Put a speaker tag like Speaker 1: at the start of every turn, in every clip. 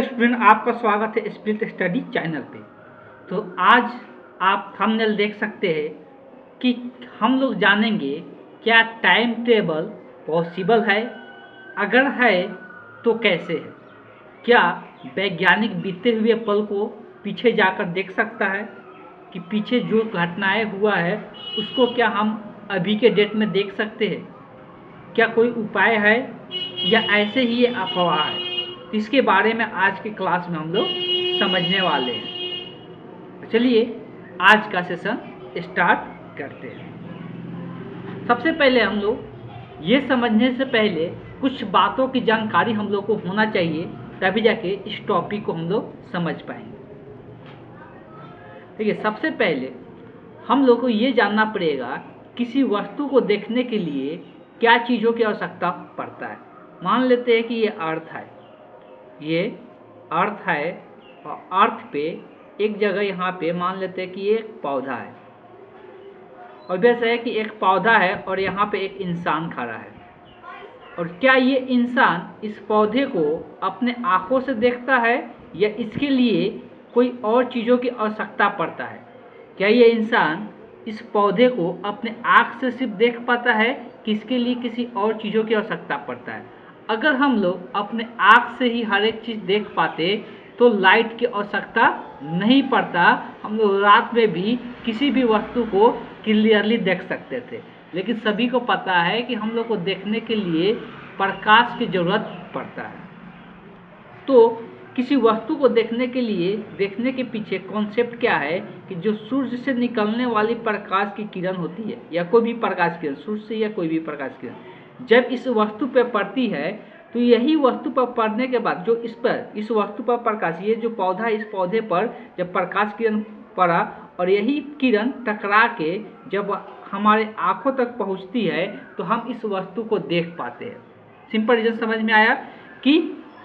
Speaker 1: Hello student, आपका स्वागत है स्प्लिट स्टडी चैनल पे। तो आज आप थंबनेल देख सकते हैं कि हम लोग जानेंगे क्या टाइम टेबल पॉसिबल है, अगर है तो कैसे है। क्या वैज्ञानिक बीते हुए पल को पीछे जाकर देख सकता है कि पीछे जो घटनाएं हुआ है उसको क्या हम अभी के डेट में देख सकते हैं। क्या कोई उपाय है या ऐसे ही ये अफवाह है। इसके बारे में आज की क्लास में हम लोग समझने वाले हैं। चलिए आज का सेशन स्टार्ट करते हैं। सबसे पहले हम लोग ये समझने से पहले कुछ बातों की जानकारी हम लोग को होना चाहिए, तभी जाके इस टॉपिक को हम लोग समझ पाएंगे। देखिए, सबसे पहले हम लोग को ये जानना पड़ेगा किसी वस्तु को देखने के लिए क्या चीज़ों की आवश्यकता पड़ता है। मान लेते हैं कि ये अर्थ है, ये अर्थ है और अर्थ पे एक जगह यहाँ पे मान लेते हैं कि ये एक पौधा है, और वैसे है कि एक पौधा है और यहाँ पे एक इंसान खड़ा है। और क्या ये इंसान इस पौधे को अपने आँखों से देखता है या इसके लिए कोई और चीज़ों की आवश्यकता पड़ता है। क्या ये इंसान इस पौधे को अपने आँख से सिर्फ देख पाता है कि इसके लिए किसी और चीज़ों की आवश्यकता पड़ता है। अगर हम लोग अपने आँख से ही हर एक चीज़ देख पाते तो लाइट की आवश्यकता नहीं पड़ता, हम लोग रात में भी किसी भी वस्तु को क्लियरली देख सकते थे। लेकिन सभी को पता है कि हम लोग को देखने के लिए प्रकाश की ज़रूरत पड़ता है। तो किसी वस्तु को देखने के लिए देखने के पीछे कॉन्सेप्ट क्या है कि जो सूर्य से निकलने वाली प्रकाश की किरण होती है या कोई भी प्रकाश किरण, सूर्य से या कोई भी प्रकाश किरण जब इस वस्तु पर पड़ती है तो यही वस्तु पर पड़ने के बाद जो इस वस्तु पर प्रकाश, ये जो पौधा, इस पौधे पर जब प्रकाश किरण पड़ा और यही किरण टकरा के जब हमारे आँखों तक पहुँचती है तो हम इस वस्तु को देख पाते हैं। सिंपल रीजन समझ में आया कि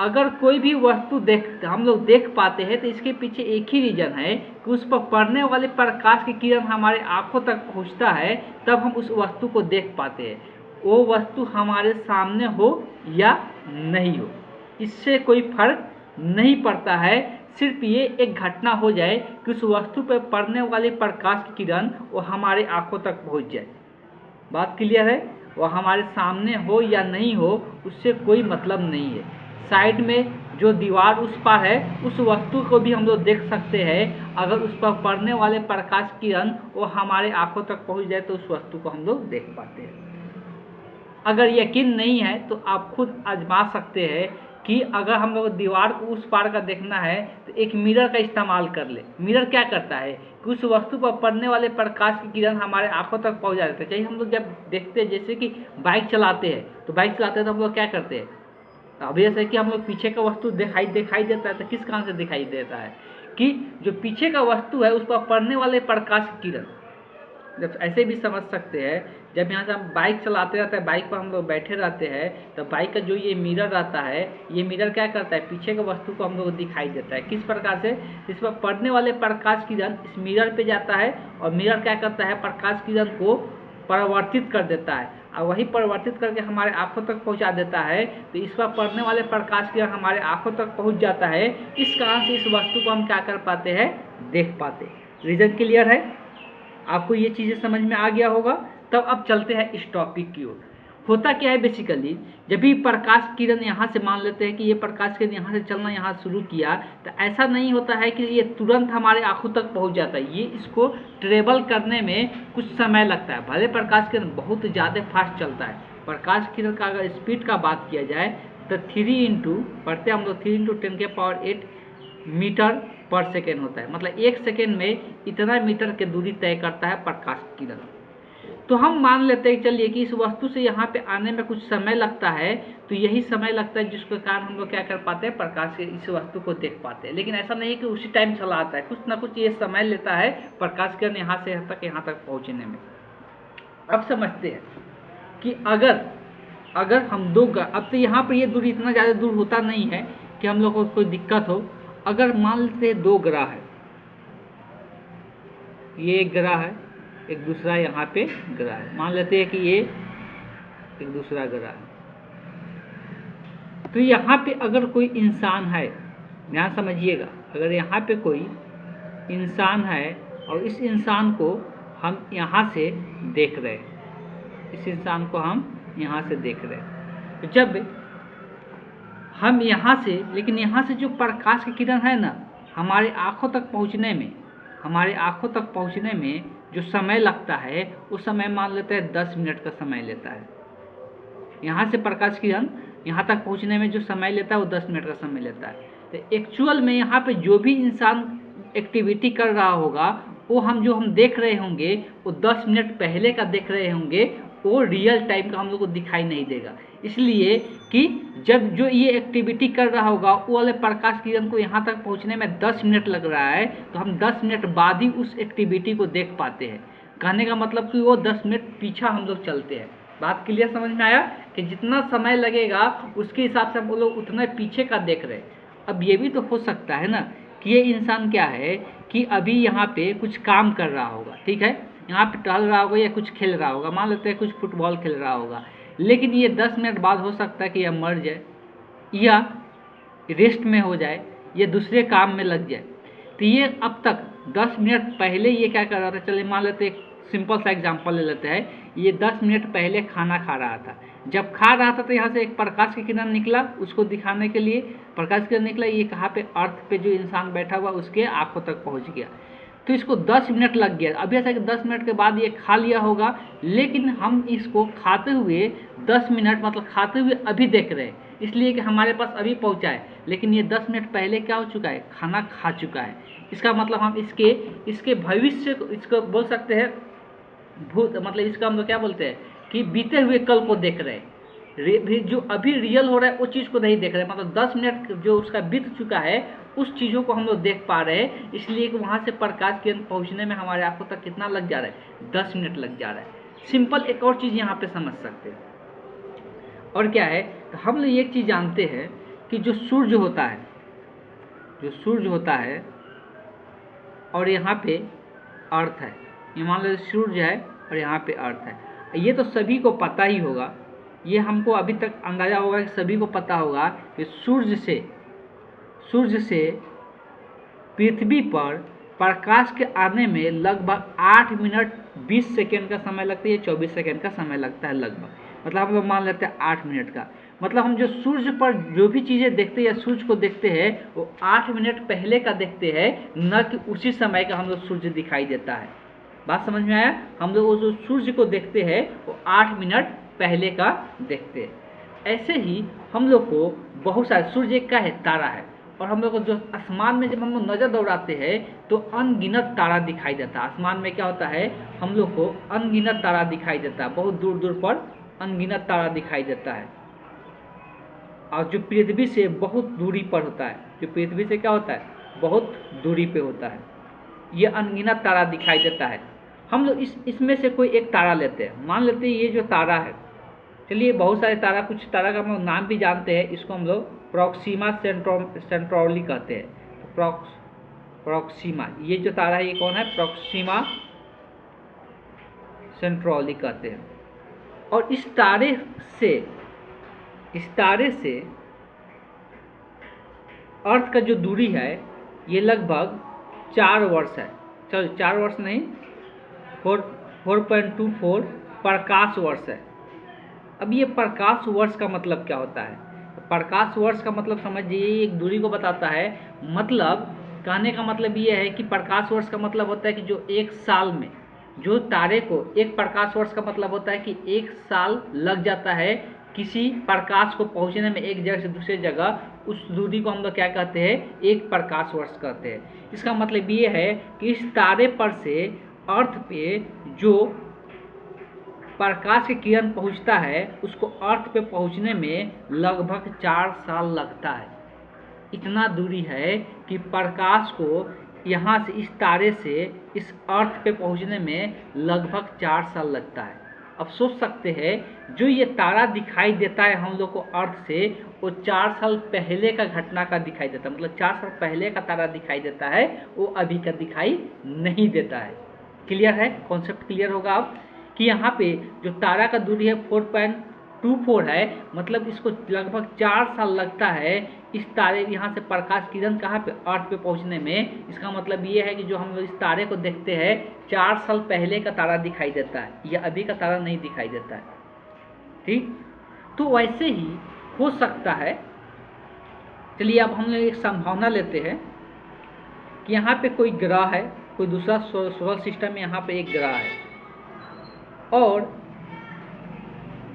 Speaker 1: अगर कोई भी वस्तु हम लोग देख पाते हैं तो इसके पीछे एक ही रीजन है कि उस पर पड़ने वाले प्रकाश की किरण हमारे आँखों तक पहुँचता है, तब हम उस वस्तु को देख पाते हैं। वो वस्तु हमारे सामने हो या नहीं हो, इससे कोई फर्क नहीं पड़ता है। सिर्फ ये एक घटना हो जाए कि उस वस्तु पर पड़ने वाले प्रकाश की किरण वो हमारे आँखों तक पहुँच जाए। बात क्लियर है? वो हमारे सामने हो या नहीं हो उससे कोई मतलब नहीं है। साइड में जो दीवार उस पर है उस वस्तु को भी हम लोग देख सकते हैं। अगर उस पर पड़ने वाले प्रकाश किरण वो हमारे आँखों तक पहुँच जाए तो उस वस्तु को हम लोग देख पाते हैं। अगर यकीन नहीं है तो आप खुद आजमा सकते हैं कि अगर हम लोग दीवार को उस पार का देखना है तो एक मिरर का इस्तेमाल कर ले। मिरर क्या करता है कि उस वस्तु पर पड़ने वाले प्रकाश की किरण हमारे आंखों तक पहुंचा देते हैं। चाहिए हम लोग जब देखते हैं, जैसे कि बाइक चलाते हैं तो हम लोग क्या करते हैं, अब जैसे कि हम लोग पीछे का वस्तु दिखाई देता है तो किस कारण से दिखाई देता है कि जो पीछे का वस्तु है उस पर पड़ने वाले प्रकाश की किरण। जब ऐसे भी समझ सकते हैं, जब यहाँ से हम बाइक चलाते रहते हैं, बाइक पर हम लोग बैठे रहते हैं तो बाइक का जो ये मिरर रहता है, ये मिरर क्या करता है, पीछे के वस्तु को हम लोग दिखाई देता है। किस प्रकार से, इस पर पड़ने वाले प्रकाश किरण इस मिरर पे जाता है और मिरर क्या करता है, प्रकाश किरण को परिवर्तित कर देता है और वही परिवर्तित करके हमारे आँखों तक पहुँचा देता है। तो इस पर पड़ने वाले प्रकाश किरण हमारे आँखों तक पहुँच जाता है। इस कारण से इस वस्तु को हम क्या कर पाते हैं, देख पाते। रीजन क्लियर है? आपको ये चीज़ें समझ में आ गया होगा। तब अब चलते हैं इस टॉपिक की ओर। होता क्या है बेसिकली, जब भी प्रकाश किरण यहाँ से मान लेते हैं कि ये प्रकाश किरण यहाँ से चलना यहाँ शुरू किया तो ऐसा नहीं होता है कि ये तुरंत हमारे आँखों तक पहुँच जाता है। ये इसको ट्रेवल करने में कुछ समय लगता है। भले प्रकाश किरण बहुत ज़्यादा फास्ट चलता है। प्रकाश किरण का अगर स्पीड का बात किया जाए तो 3 पढ़ते हम लोग 3 × 10⁸ मीटर पर सेकेंड होता है। मतलब 1 सेकेंड में इतना मीटर की दूरी तय करता है प्रकाश किरण। तो हम मान लेते हैं चलिए कि इस वस्तु से यहाँ पे आने में कुछ समय लगता है, तो यही समय लगता है जिसके कारण हम लोग क्या कर पाते हैं, प्रकाश के इस वस्तु को देख पाते हैं। लेकिन ऐसा नहीं है कि उसी टाइम चला आता है, कुछ ना कुछ ये समय लेता है प्रकाश किरण यहाँ से यहाँ तक पहुँचने में। अब समझते हैं कि अगर हम अब तो यहाँ पर ये दूरी इतना ज़्यादा दूर होता नहीं है कि हम लोग को कोई दिक्कत हो। अगर मान लेते हैं 2 ग्रह है, ये एक ग्रह है, एक दूसरा यहाँ पे ग्रह है। मान लेते हैं कि ये एक दूसरा ग्रह है। तो यहाँ पे अगर कोई इंसान है ध्यान समझिएगा, अगर यहाँ पे कोई इंसान है और इस इंसान को हम यहाँ से देख रहे हैं, इस इंसान को हम यहाँ से देख रहे हैं, तो जब हम यहाँ से, लेकिन यहाँ से जो प्रकाश की किरण है ना, हमारे आँखों तक पहुँचने में जो समय लगता है, उस समय मान लेते हैं 10 मिनट का समय लेता है। यहाँ से प्रकाश किरण यहाँ तक पहुँचने में जो समय लेता है वो 10 मिनट का समय लेता है। तो एक्चुअल में यहाँ पे जो भी इंसान एक्टिविटी कर रहा होगा, वो जो हम देख रहे होंगे, वो 10 मिनट पहले का देख रहे होंगे, वो रियल टाइम का हम लोग को दिखाई नहीं देगा। इसलिए कि जब जो ये एक्टिविटी कर रहा होगा, वो वाले प्रकाश किरण को यहाँ तक पहुँचने में 10 मिनट लग रहा है, तो हम 10 मिनट बाद ही उस एक्टिविटी को देख पाते हैं। कहने का मतलब कि वो 10 मिनट पीछा हम लोग चलते हैं। बात क्लियर समझ में आया कि जितना समय लगेगा उसके हिसाब से हम लोग उतना पीछे का देख रहे हैं। अब ये भी तो हो सकता है ना कि ये इंसान क्या है कि अभी यहाँ पे कुछ काम कर रहा होगा, ठीक है, यहाँ पे टहल रहा होगा या कुछ खेल रहा होगा, मान लेते हैं कुछ फुटबॉल खेल रहा होगा, लेकिन ये 10 मिनट बाद हो सकता है कि यह मर जाए या रेस्ट में हो जाए या दूसरे काम में लग जाए। तो ये अब तक 10 मिनट पहले ये क्या कर रहा था, चलिए मान लेते एक सिंपल सा एग्जांपल ले लेते हैं, ये 10 मिनट पहले खाना खा रहा था। जब खा रहा था तो यहाँ से एक प्रकाश की किरण निकला, उसको दिखाने के लिए प्रकाश की किरण निकला, ये कहाँ पे, अर्थ पे जो इंसान बैठा हुआ उसके आंखों तक पहुँच गया। तो इसको 10 मिनट लग गया। अब ऐसा कि 10 मिनट के बाद ये खा लिया होगा, लेकिन हम इसको खाते हुए 10 मिनट मतलब खाते हुए अभी देख रहे हैं, इसलिए कि हमारे पास अभी पहुंचा है, लेकिन ये 10 मिनट पहले क्या हो चुका है, खाना खा चुका है। इसका मतलब हम इसके भविष्य को, इसको बोल सकते हैं भूत, मतलब इसका हम लोग क्या बोलते हैं कि बीते हुए कल को देख रहे हैं। जो अभी रियल हो रहा है उस चीज़ को नहीं देख रहे, मतलब 10 मिनट जो उसका बीत चुका है उस चीज़ों को हम लोग देख पा रहे हैं। इसलिए कि वहाँ से प्रकाश के पहुँचने में हमारे आंखों तक कितना लग जा रहा है, 10 मिनट लग जा रहा है। सिंपल एक और चीज़ यहाँ पे समझ सकते हैं, और क्या है, तो हम लोग एक चीज़ जानते हैं कि जो सूर्य होता है और यहाँ पे अर्थ है, ये मान लो सूर्य है और यहाँ पे अर्थ है, ये तो सभी को पता ही होगा, ये हमको अभी तक अंदाज़ा होगा कि सभी को पता होगा कि सूर्य से पृथ्वी पर प्रकाश के आने में लगभग 8 मिनट 20 सेकेंड का समय लगता है, 24 सेकेंड का समय लगता है लगभग, मतलब हम लोग मान लेते हैं 8 मिनट का। मतलब हम जो सूर्य पर जो भी चीज़ें देखते हैं या सूर्य को देखते हैं वो 8 मिनट पहले का देखते हैं, न कि उसी समय का हम लोग सूर्य दिखाई देता है। बात समझ में आया? हम लोग जो सूर्य को देखते हैं वो 8 मिनट पहले का देखते हैं। ऐसे ही हम लोग को बहुत सारे, सूर्य एक का है, तारा है, और हम लोग को जो आसमान में जब हम लोग नज़र दौड़ाते हैं तो अनगिनत तारा दिखाई देता है। आसमान में क्या होता है, हम लोग को अनगिनत तारा दिखाई देता है, बहुत दूर दूर पर अनगिनत तारा दिखाई देता है, और जो पृथ्वी से बहुत दूरी पर होता है, जो पृथ्वी से क्या होता है, बहुत दूरी पे होता है, ये अनगिनत तारा दिखाई देता है। हम लोग इसमें से कोई एक तारा लेते हैं, मान लेते हैं ये जो तारा है, चलिए बहुत सारे तारा, कुछ तारा का हम लोग नाम भी जानते हैं, इसको हम लोग प्रॉक्सिमा सेंट्रौली कहते हैं। प्रॉक्सिमा, ये जो तारा है ये कौन है, प्रॉक्सिमा सेंट्रौली कहते हैं। और इस तारे से अर्थ का जो दूरी है ये लगभग 4 वर्ष है, चलो 4 वर्ष नहीं, 4.24 प्रकाश वर्ष है। अब ये प्रकाश वर्ष का मतलब क्या होता है, प्रकाश वर्ष का मतलब समझिए एक दूरी को बताता है। मतलब कहने का मतलब ये है कि प्रकाश वर्ष का मतलब होता है कि जो एक साल में, जो तारे को, एक प्रकाश वर्ष का मतलब होता है कि 1 साल लग जाता है किसी प्रकाश को पहुंचने में, एक जगह से दूसरे जगह, उस दूरी को हम लोग क्या कहते हैं, एक प्रकाश वर्ष कहते हैं। इसका मतलब ये है कि इस तारे पर से अर्थ पे जो प्रकाश की किरण पहुंचता है उसको अर्थ पे पहुंचने में लगभग 4 साल लगता है। इतना दूरी है कि प्रकाश को यहाँ से, इस तारे से इस अर्थ पे पहुंचने में लगभग 4 साल लगता है। अब सोच सकते हैं जो ये तारा दिखाई देता है हम लोग को अर्थ से, वो 4 साल पहले का घटना का दिखाई देता है, मतलब 4 साल पहले का तारा दिखाई देता है, वो अभी का दिखाई नहीं देता है। क्लियर है? कॉन्सेप्ट क्लियर होगा अब कि यहाँ पे जो तारा का दूरी है 4.24 है, मतलब इसको लगभग 4 साल लगता है इस तारे यहाँ से प्रकाश किरण कहाँ पे, अर्थ पे पहुँचने में, इसका मतलब ये है कि जो हम लोग इस तारे को देखते हैं 4 साल पहले का तारा दिखाई देता है, या अभी का तारा नहीं दिखाई देता है। ठीक, तो वैसे ही हो सकता है। चलिए अब हम लोग एक संभावना लेते हैं कि यहाँ पे कोई ग्रह है, कोई दूसरा सोलर सिस्टम में यहाँ पे एक ग्रह है, और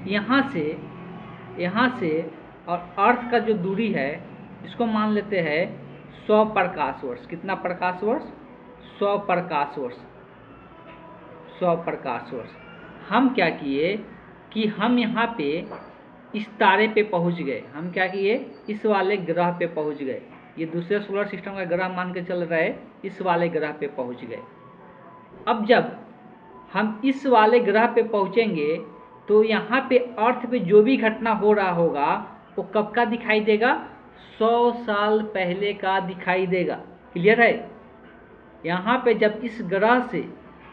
Speaker 1: यहाँ से और अर्थ का जो दूरी है इसको मान लेते हैं 100 प्रकाश वर्ष। कितना प्रकाश वर्ष? 100 प्रकाश वर्ष। 100 प्रकाश वर्ष। हम क्या किए कि हम यहाँ पे इस तारे पे पहुँच गए। हम क्या किए, इस वाले ग्रह पे पहुँच गए। ये दूसरे सोलर सिस्टम का ग्रह मान के चल रहा है, इस वाले ग्रह पे पहुँच गए। अब जब हम इस वाले ग्रह पे पहुँचेंगे तो यहाँ पे अर्थ पे जो भी घटना हो रहा होगा वो कब का दिखाई देगा? 100 साल पहले का दिखाई देगा। क्लियर है? यहाँ पे जब इस ग्रह से,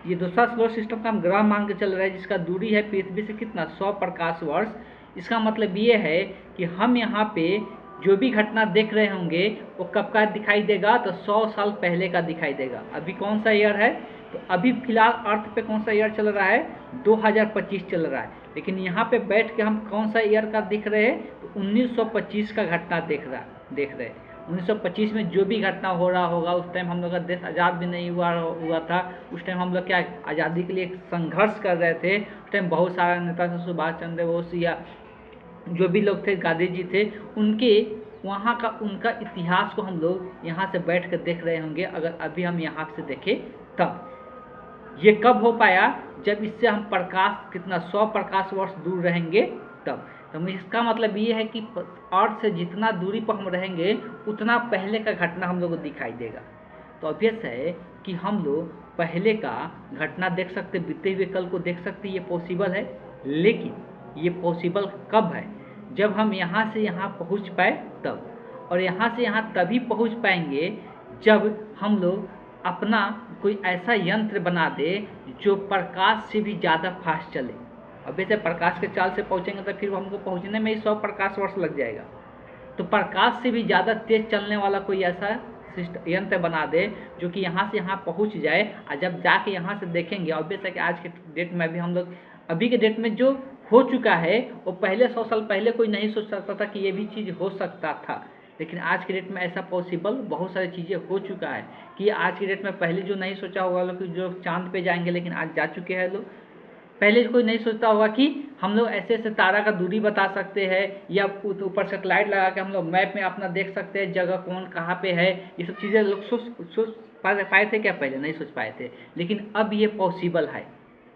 Speaker 1: ये दूसरा सोलर सिस्टम का हम ग्रह मान के चल रहे हैं जिसका दूरी है पृथ्वी से कितना, 100 प्रकाश वर्ष। इसका मतलब ये है कि हम यहाँ पे जो भी घटना देख रहे होंगे वो कब का दिखाई देगा? तो 100 साल पहले का दिखाई देगा। अभी कौन सा ईयर है? तो अभी फिलहाल अर्थ पे कौन सा ईयर चल रहा है? 2025 चल रहा है। लेकिन यहाँ पे बैठ के हम कौन सा ईयर का देख रहे हैं? तो 1925 का घटना देख रहे हैं। 1925 में जो भी घटना हो रहा होगा, उस टाइम हम लोग का देश आज़ाद भी नहीं हुआ था। उस टाइम हम लोग क्या आज़ादी के लिए संघर्ष कर रहे थे। उस टाइम बहुत सारे नेता थे, सुभाष चंद्र बोस या जो भी लोग थे, गांधी जी थे, उनके वहाँ का उनका इतिहास को हम लोग यहाँ से बैठ कर देख रहे होंगे। अगर अभी हम यहाँ से देखें तब ये कब हो पाया? जब इससे हम प्रकाश कितना 100 प्रकाश वर्ष दूर रहेंगे तब। तो इसका मतलब ये है कि अर्थ से जितना दूरी पर हम रहेंगे उतना पहले का घटना हम लोग को दिखाई देगा। तो ऑब्वियस है कि हम लोग पहले का घटना देख सकते, बीते हुए कल को देख सकते, ये पॉसिबल है। लेकिन ये पॉसिबल कब है? जब हम यहाँ से यहाँ पहुँच पाए तब। और यहाँ से यहाँ तभी पहुँच पाएंगे जब हम लोग अपना कोई ऐसा यंत्र बना दे जो प्रकाश से भी ज़्यादा फास्ट चले। अब वैसे प्रकाश के चाल से पहुँचेंगे तो फिर हमको पहुँचने में ही 100 प्रकाश वर्ष लग जाएगा। तो प्रकाश से भी ज़्यादा तेज चलने वाला कोई ऐसा यंत्र बना दे जो कि यहाँ से यहाँ पहुँच जाए, और जब जाके यहाँ से देखेंगे। ऑब्वियस है कि आज के डेट में भी हम लोग, अभी के डेट में जो हो चुका है वो पहले 100 साल पहले कोई नहीं सोच सकता था कि ये भी चीज़ हो सकता था। लेकिन आज के डेट में ऐसा पॉसिबल बहुत सारी चीज़ें हो चुका है कि आज की डेट में पहले जो नहीं सोचा होगा लोग कि जो चांद पे जाएंगे, लेकिन आज जा चुके हैं लोग। पहले कोई नहीं सोचता होगा कि हम लोग ऐसे ऐसे तारा का दूरी बता सकते हैं, या ऊपर सेटेलाइट लगा के हम लोग मैप में अपना देख सकते हैं जगह कौन कहाँ पे है। ये सब चीज़ें लोग सोच पाए थे क्या? पहले नहीं सोच पाए थे, लेकिन अब ये पॉसिबल है।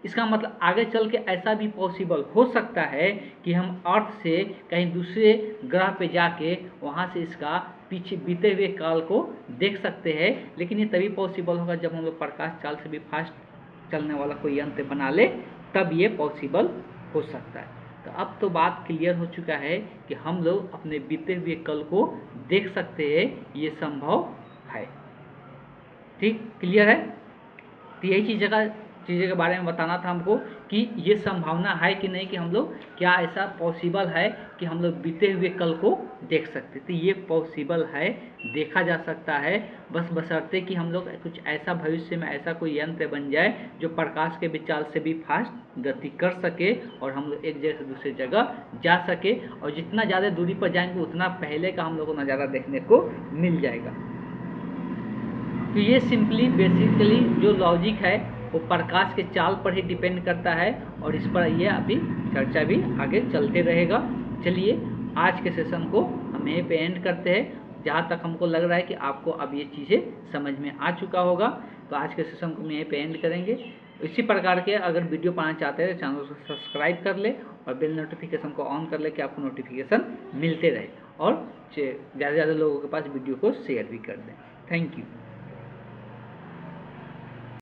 Speaker 1: इसका मतलब आगे चल के ऐसा भी पॉसिबल हो सकता है कि हम अर्थ से कहीं दूसरे ग्रह पे जाके वहाँ से इसका पीछे बीते हुए काल को देख सकते हैं। लेकिन ये तभी पॉसिबल होगा जब हम लोग प्रकाश चाल से भी फास्ट चलने वाला कोई यंत्र बना ले, तब ये पॉसिबल हो सकता है। तो अब तो बात क्लियर हो चुका है कि हम लोग अपने बीते हुए कल को देख सकते हैं, ये संभव है। ठीक, क्लियर है? तो यही चीज़ों के बारे में बताना था हमको कि ये संभावना है कि नहीं, कि हम लोग क्या ऐसा पॉसिबल है कि हम लोग बीते हुए कल को देख सकते। तो ये पॉसिबल है, देखा जा सकता है, बस बशर्ते कि हम लोग कुछ ऐसा भविष्य में ऐसा कोई यंत्र बन जाए जो प्रकाश के विचार से भी फास्ट गति कर सके और हम लोग एक जगह से दूसरी जगह जा सके। और जितना ज़्यादा दूरी पर जाएंगे उतना पहले का हम लोग को नज़ारा देखने को मिल जाएगा। तो ये सिंपली बेसिकली जो लॉजिक है वो प्रकाश के चाल पर ही डिपेंड करता है, और इस पर ये अभी चर्चा भी आगे चलते रहेगा। चलिए आज के सेशन को हम यहीं पे एंड करते हैं। जहाँ तक हमको लग रहा है कि आपको अब ये चीज़ें समझ में आ चुका होगा, तो आज के सेशन को हम यहीं पे एंड करेंगे। इसी प्रकार के अगर वीडियो पाना चाहते हैं तो चैनल को सब्सक्राइब कर ले और बेल नोटिफिकेशन को ऑन कर ले कि आपको नोटिफिकेशन मिलते रहे, और ज़्यादा से ज़्यादा लोगों के पास वीडियो को शेयर भी कर दें। Thank you.